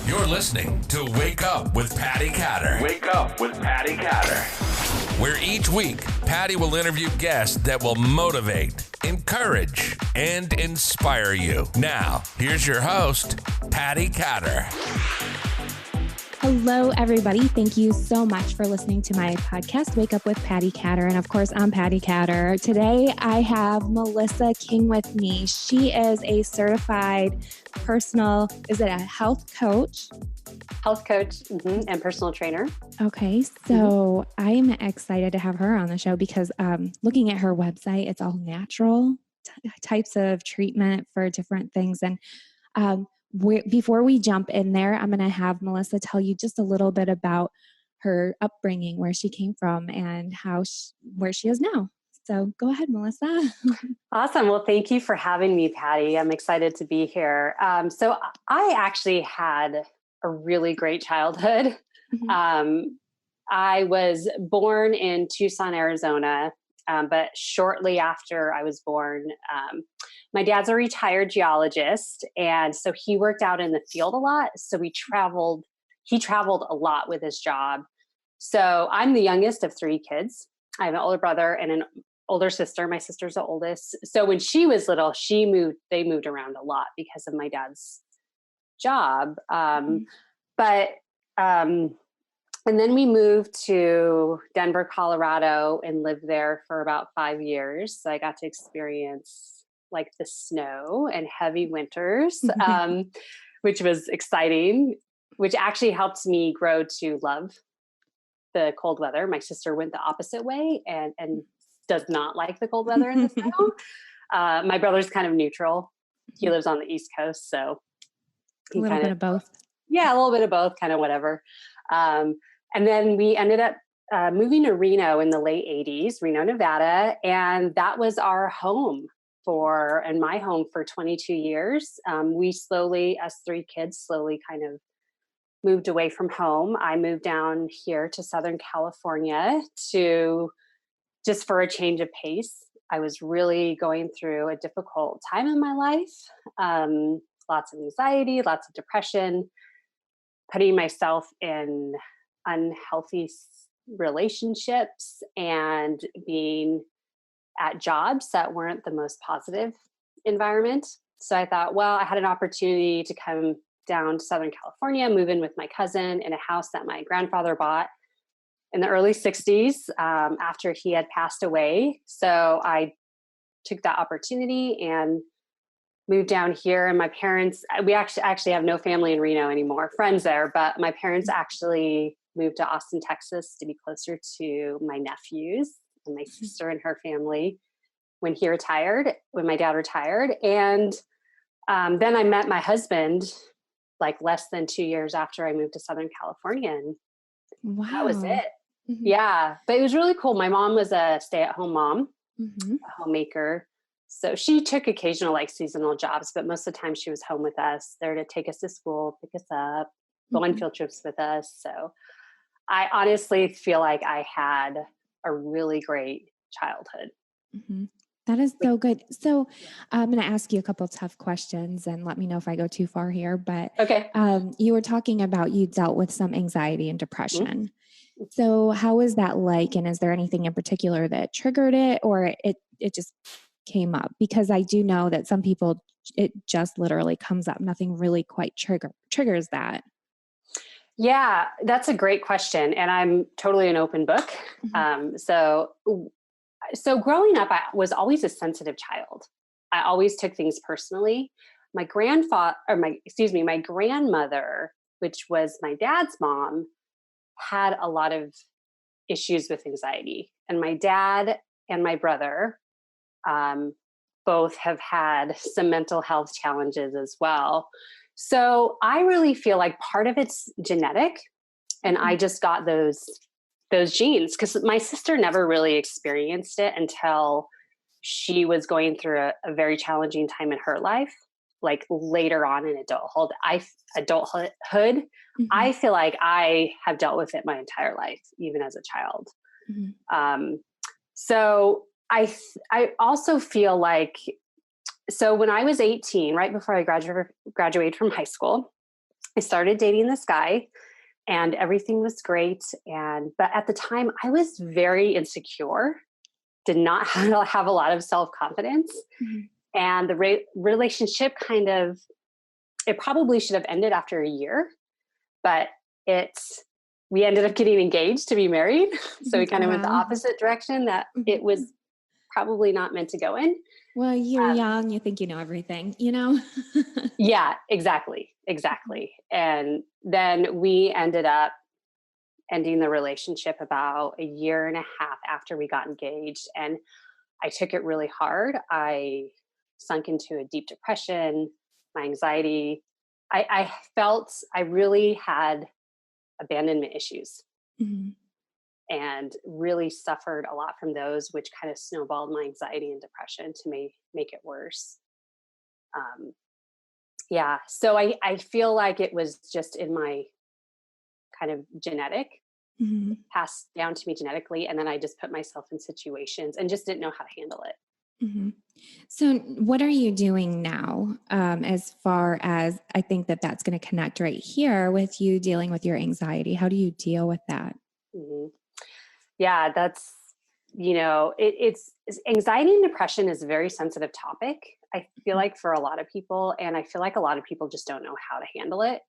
You're listening to Wake Up with Patti Katter. Wake Up with Patti Katter. Where each week, Patti will interview guests that will motivate, encourage, and inspire you. Now, here's your host, Patti Katter. Hello, everybody. Thank you so much for listening to my podcast, Wake Up with Patti Katter. And of course, I'm Patti Katter. Today, I have Melissa King with me. She is a certified is it a health coach? Health coach and personal trainer. Okay, so I'm excited to have her on the show because looking at her website, it's all natural types of treatment for different things. And before we jump in there, I'm going to have Melissa tell you just a little bit about her upbringing, where she came from, and where she is now. So go ahead, Melissa. Awesome. Well, thank you for having me, Patti. I'm excited to be here. So I actually had a really great childhood. I was born in Tucson, Arizona, but shortly after I was born, my dad's a retired geologist, and so he worked out in the field a lot. So he traveled a lot with his job. So I'm the youngest of three kids. I have an older brother and an older sister. My sister's the oldest. So when she was little, they moved around a lot because of my dad's job. And then we moved to Denver, Colorado, and lived there for about 5 years. So I got to experience like the snow and heavy winters, which was exciting, which actually helped me grow to love the cold weather. My sister went the opposite way and does not like the cold weather and the snow. My brother's kind of neutral. He lives on the East Coast, so a little bit of both. Yeah, a little bit of both, kind of whatever. And then we ended up moving to Reno in the late 80s, Reno, Nevada. And that was our home my home for 22 years. We slowly, as three kids, slowly kind of moved away from home. I moved down here to Southern California just for a change of pace. I was really going through a difficult time in my life. Lots of anxiety, lots of depression, putting myself in unhealthy relationships and being at jobs that weren't the most positive environment. So I thought, well, I had an opportunity to come down to Southern California, move in with my cousin in a house that my grandfather bought in the early 60s after he had passed away. So I took that opportunity and moved down here. And my parents, we actually have no family in Reno anymore, friends there, but my parents actually moved to Austin, Texas to be closer to my nephews and my sister and her family when my dad retired. And then I met my husband like less than 2 years after I moved to Southern California. And that was it. Yeah. But it was really cool. My mom was a stay-at-home mom, a homemaker. So she took occasional like seasonal jobs, but most of the time she was home with us, there to take us to school, pick us up, go on field trips with us. So I honestly feel like I had a really great childhood. That is so good. So I'm going to ask you a couple of tough questions and let me know if I go too far here. But okay. You were talking about you dealt with some anxiety and depression. So how was that like? And is there anything in particular that triggered it, or it just came up? Because I do know that some people, it just literally comes up. Nothing really quite triggers that. Yeah, that's a great question. And I'm totally an open book. So growing up, I was always a sensitive child. I always took things personally. My grandmother, which was my dad's mom, had a lot of issues with anxiety. And my dad and my brother both have had some mental health challenges as well. So I really feel like part of it's genetic, and I just got those genes, because my sister never really experienced it until she was going through a very challenging time in her life, like later on in adulthood. I feel like I have dealt with it my entire life, even as a child. So I also feel like, so when I was 18, right before I graduated from high school, I started dating this guy and everything was great. But at the time I was very insecure, did not have a lot of self-confidence. Mhm. And the relationship it probably should have ended after a year, but we ended up getting engaged to be married. So we kind of went the Wow. opposite direction that it Mhm. was probably not meant to go in. Well, you're Um, young, you think you know everything, you know? yeah, exactly. Exactly. And then we ended up ending the relationship about a year and a half after we got engaged. And I took it really hard. I sunk into a deep depression, my anxiety. I felt I really had abandonment issues Mhm. and really suffered a lot from those, which kind of snowballed my anxiety and depression to make it worse. Um, yeah. So I feel like it was just in my kind of genetic, Mhm. passed down to me genetically. And then I just put myself in situations and just didn't know how to handle it. Mhm. So, what are you doing now? As far as I think that that's going to connect right here with you dealing with your anxiety. How do you deal with that? Mhm. Yeah, that's, it's anxiety and depression is a very sensitive topic. I feel like for a lot of people, and I feel like a lot of people just don't know how to handle it.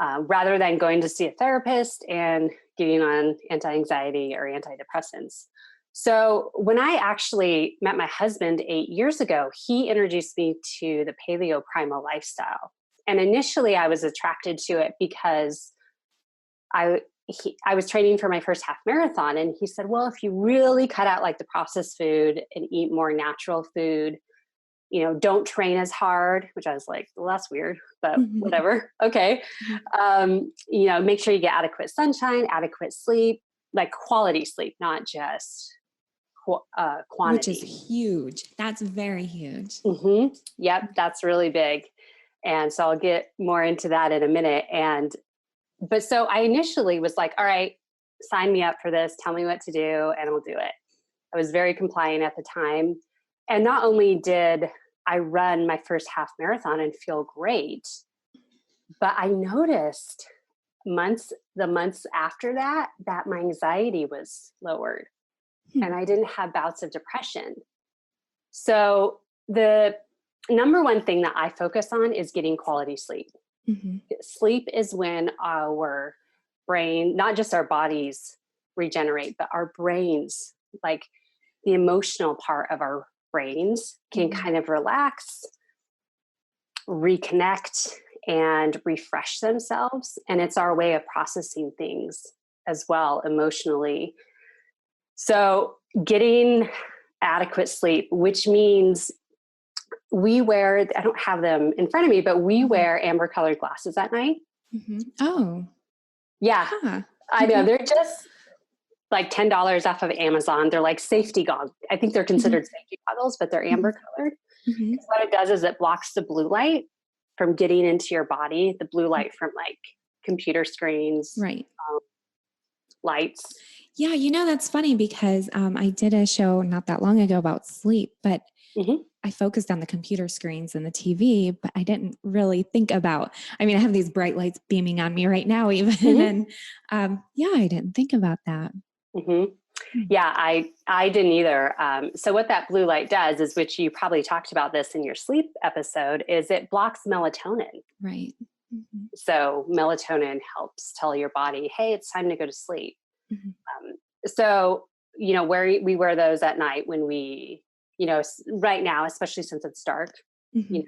Rather than going to see a therapist and getting on anti-anxiety or antidepressants. So when I actually met my husband 8 years ago, he introduced me to the paleo primal lifestyle. And initially I was attracted to it because I was training for my first half marathon, and he said, well, if you really cut out like the processed food and eat more natural food, don't train as hard, which I was like, well, that's weird, but Mhm. whatever. Okay. Mhm. Make sure you get adequate sunshine, adequate sleep, like quality sleep, not just Which is quantity. huge. That's very huge. Yep. That's really big. And so I'll get more into that in a minute. But so I initially was like, all right, sign me up for this. Tell me what to do and I'll do it. I was very compliant at the time. And not only did I run my first half marathon and feel great, but I noticed the months after that my anxiety was lowered Hmm. and I didn't have bouts of depression. So the number one thing that I focus on is getting quality sleep. Mhm. Sleep is when our brain, not just our bodies regenerate, but our brains, like the emotional part of our brains, can Mhm. kind of relax, reconnect, and refresh themselves. And it's our way of processing things as well emotionally. So, getting adequate sleep, which means I don't have them in front of me, but we Mhm. wear amber colored glasses at night. Mhm. Oh, Yeah, huh. I know. Okay. They're just like $10 off of Amazon. They're like safety goggles. I think they're Mhm. considered safety goggles, but they're Mhm. amber colored. Mhm. What it does is it blocks the blue light from getting into your body, the blue light from like computer screens, Right. um, lights. Yeah, that's funny because I did a show not that long ago about sleep, but Hmm. I focused on the computer screens and the TV, but I didn't really think about, I mean, I have these bright lights beaming on me right now, even. Hmm. And yeah, I didn't think about that. Hmm. Hmm. Yeah, I didn't either. So what that blue light does is, which you probably talked about this in your sleep episode, is it blocks melatonin. Right. Mhm. So melatonin helps tell your body, hey, it's time to go to sleep. Mhm. Um, so, where we wear those at night when right now, especially since it's dark, Mhm.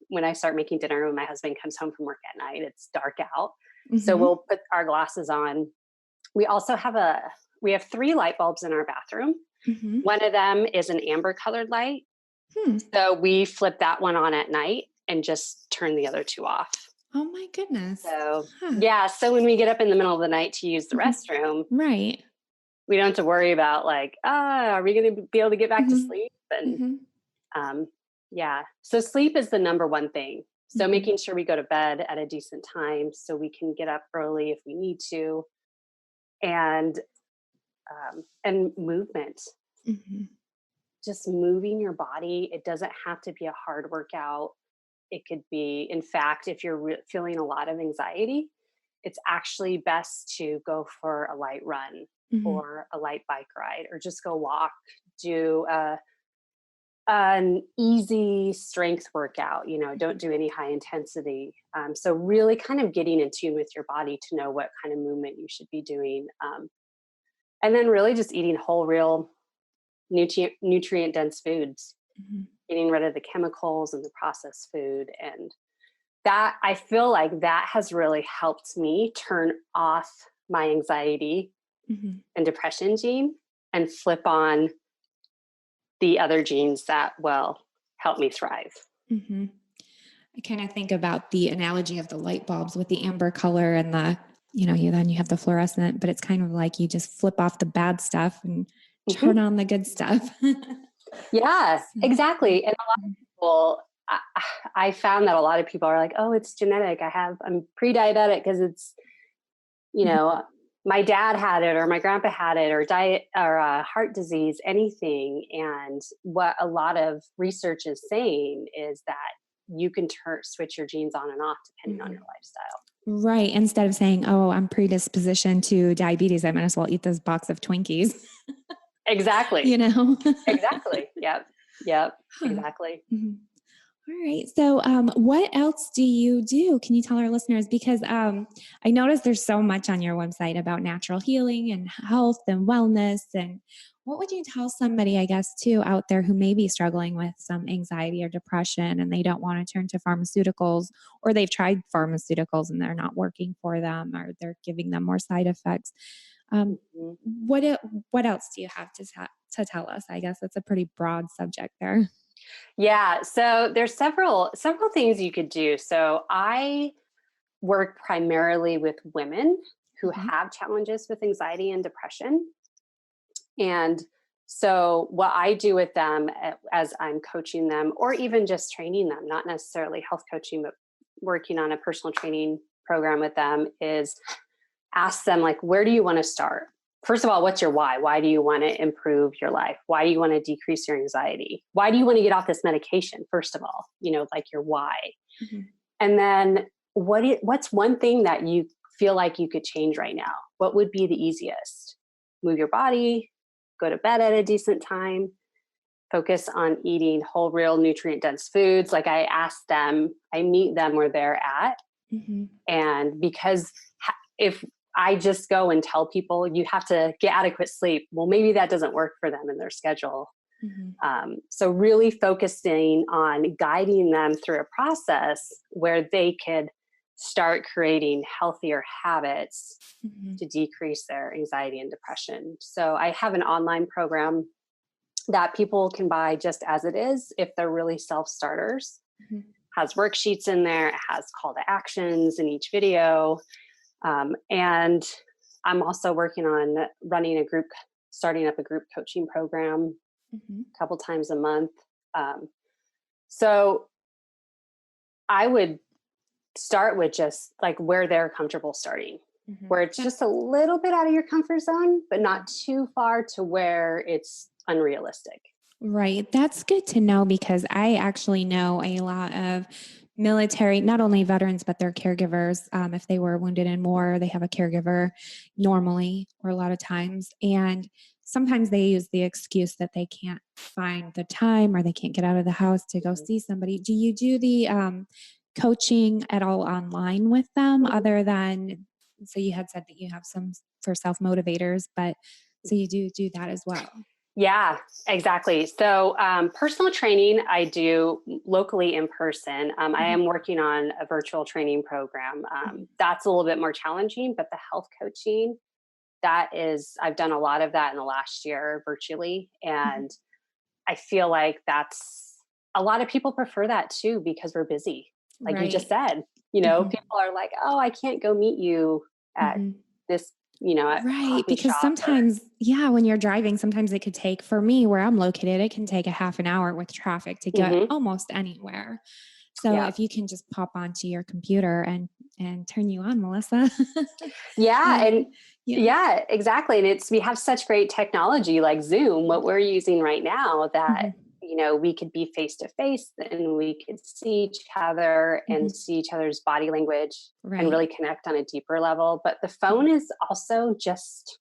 when I start making dinner, when my husband comes home from work at night, it's dark out. So Mhm. we'll put our glasses on. We also we have 3 light bulbs in our bathroom. Mhm. One of them is an amber colored light. Hmm. So we flip that one on at night and just turn the other 2 off. Oh my goodness. So Huh. yeah, so when we get up in the middle of the night to use the Mhm. restroom, Right. we don't have to worry about like, are we going to be able to get back to Mhm. sleep? And Mhm. um, yeah, so sleep is the number one thing. So Mhm. making sure we go to bed at a decent time so we can get up early if we need to, and movement. Mhm. Just moving your body. It doesn't have to be a hard workout. It could be, in fact, if you're feeling a lot of anxiety, it's actually best to go for a light run Mhm. or a light bike ride, or just go walk, do an easy strength workout, don't do any high intensity. So really kind of getting in tune with your body to know what kind of movement you should be doing. And then really just eating whole, real, nutrient dense foods, Mhm. getting rid of the chemicals and the processed food. And that, I feel like that has really helped me turn off my anxiety Mhm. and depression gene and flip on the other genes that will help me thrive. Mhm. I kind of think about the analogy of the light bulbs with the amber color and then you have the fluorescent, but it's kind of like you just flip off the bad stuff and turn Mhm. on the good stuff. Yeah, So, exactly. And a lot of mhm. people, I found that a lot of people are like, oh, it's genetic. I'm pre-diabetic because it's, you Mhm. know, my dad had it or my grandpa had it, or diet or heart disease, anything. And what a lot of research is saying is that you can switch your genes on and off depending on Mhm. your lifestyle. Right. Instead of saying, oh, I'm predispositioned to diabetes, I might as well eat this box of Twinkies, you Exactly. know? Exactly. Yep. Yep. Huh. Exactly. Mhm. All right. So, what else do you do? Can you tell our listeners? Because I noticed there's so much on your website about natural healing and health and wellness. And what would you tell somebody, I guess, too, out there who may be struggling with some anxiety or depression and they don't want to turn to pharmaceuticals, or they've tried pharmaceuticals and they're not working for them, or they're giving them more side effects? Um, Mhm. what e- what else do you have to tell us? I guess that's a pretty broad subject there. Yeah. So there's several things you could do. So I work primarily with women who Mhm. have challenges with anxiety and depression. And so what I do with them as I'm coaching them, or even just training them, not necessarily health coaching, but working on a personal training program with them, is ask them, like, where do you want to start? First of all, what's your why? Why do you want to improve your life? Why do you want to decrease your anxiety? Why do you want to get off this medication? First of all, like your why. Mhm. And then what's one thing that you feel like you could change right now? What would be the easiest? Move your body, go to bed at a decent time, focus on eating whole, real, nutrient dense foods. Like, I meet them where they're at. Mhm. And because if I just go and tell people you have to get adequate sleep, well, maybe that doesn't work for them in their schedule. Mhm. So really focusing on guiding them through a process where they could start creating healthier habits Mhm. to decrease their anxiety and depression. So I have an online program that people can buy just as it is if they're really self-starters. Mhm. Has worksheets in there, it has call to actions in each video. And I'm also working on starting up a group coaching program Mhm. a couple times a month. Um, so I would start with just like where they're comfortable starting, Mhm. where it's just a little bit out of your comfort zone, but not too far to where it's unrealistic. Right. That's good to know because I actually know a lot of military, not only veterans, but their caregivers. If they were wounded in war, they have a caregiver normally or a lot of times. And sometimes they use the excuse that they can't find the time or they can't get out of the house to go see somebody. Do you do the coaching at all online with them other than, so you had said that you have some for self motivators, but so you do that as well? Yeah, exactly. So, personal training I do locally in person. I Mhm. am working on a virtual training program. Mhm. That's a little bit more challenging, but the health coaching, I've done a lot of that in the last year virtually. Mhm. And I feel like a lot of people prefer that too because we're busy. Like you just Right. said, Mhm. people are like, oh, I can't go meet you at Mhm. this, at Right, coffee because shop or. sometimes, yeah, when you're driving, sometimes it could take, for me, where I'm located, it can take a half an hour with traffic to get Mhm. almost anywhere. So Yeah. if you can just pop onto your computer and turn you on, Melissa. Yeah, um, and yeah. yeah, exactly. And we have such great technology like Zoom, what we're using right now, that Mhm. we could be face to face and we could see each other and see each other's body language and really connect on a deeper level. But the phone is also just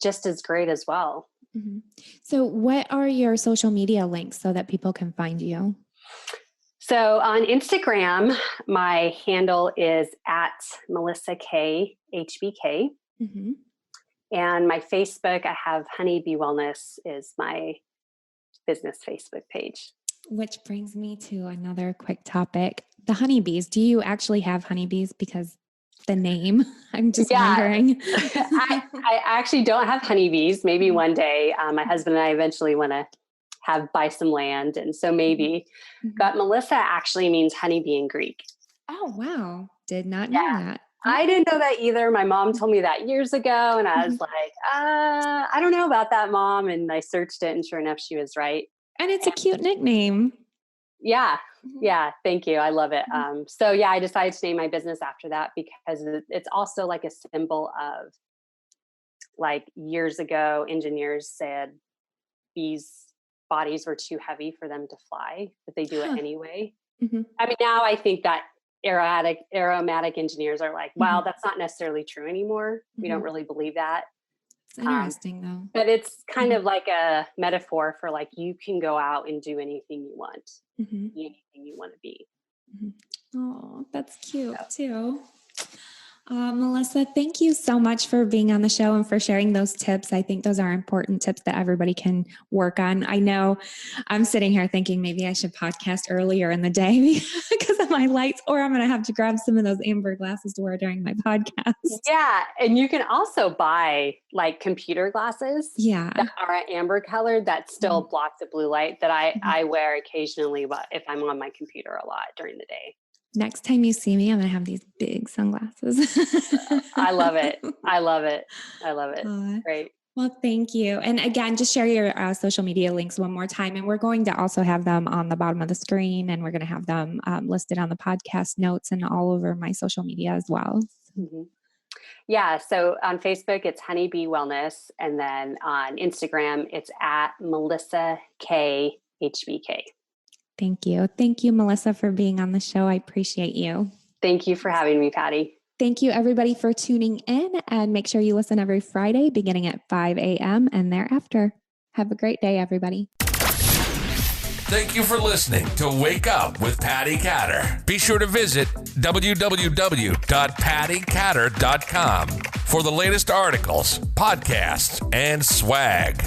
as great as well. Mm-hmm. So what are your social media links so that people can find you? So on Instagram, my handle is at Melissa K HBK. Mm-hmm. And my Facebook, I have Honeybee Wellness is my business Facebook page. Which brings me to another quick topic. The honeybees. Do you actually have honeybees? Because the name, I'm just wondering. I actually don't have honeybees. Maybe one day, my husband and I eventually want to buy some land. And so maybe, but Melissa actually means honeybee in Greek. Oh, wow. Did not know that. I didn't know that either. My mom told me that years ago. And I was like, I don't know about that, Mom. And I searched it and sure enough, she was right. And it's a cute nickname. Yeah. Yeah. Thank you. I love it. So I decided to name my business after that because it's also like a symbol of, like, years ago, engineers said bees' bodies were too heavy for them to fly, but they do it anyway. I mean, now I think that aromatic engineers are like, wow, that's not necessarily true anymore. We don't really believe that. It's interesting though. But it's kind of like a metaphor for, like, you can go out and do anything you want, be anything you want to be. Oh, that's cute too. Melissa, thank you so much for being on the show and for sharing those tips. I think those are important tips that everybody can work on. I know I'm sitting here thinking maybe I should podcast earlier in the day because of my lights, or I'm going to have to grab some of those amber glasses to wear during my podcast. Yeah. And you can also buy, like, computer glasses that are amber colored that still block the blue light that I wear occasionally if I'm on my computer a lot during the day. Next time you see me, I'm going to have these big sunglasses. I love it. I love it. Great. Well, thank you. And again, just share your social media links one more time. And we're going to also have them on the bottom of the screen, and we're going to have them listed on the podcast notes and all over my social media as well. Yeah. So on Facebook, it's Honeybee Wellness. And then on Instagram, it's at Melissa K HBK. Thank you. Thank you, Melissa, for being on the show. I appreciate you. Thank you for having me, Patty. Thank you, everybody, for tuning in. And make sure you listen every Friday beginning at 5 a.m. and thereafter. Have a great day, everybody. Thank you for listening to Wake Up with Patti Katter. Be sure to visit www.pattikatter.com for the latest articles, podcasts, and swag.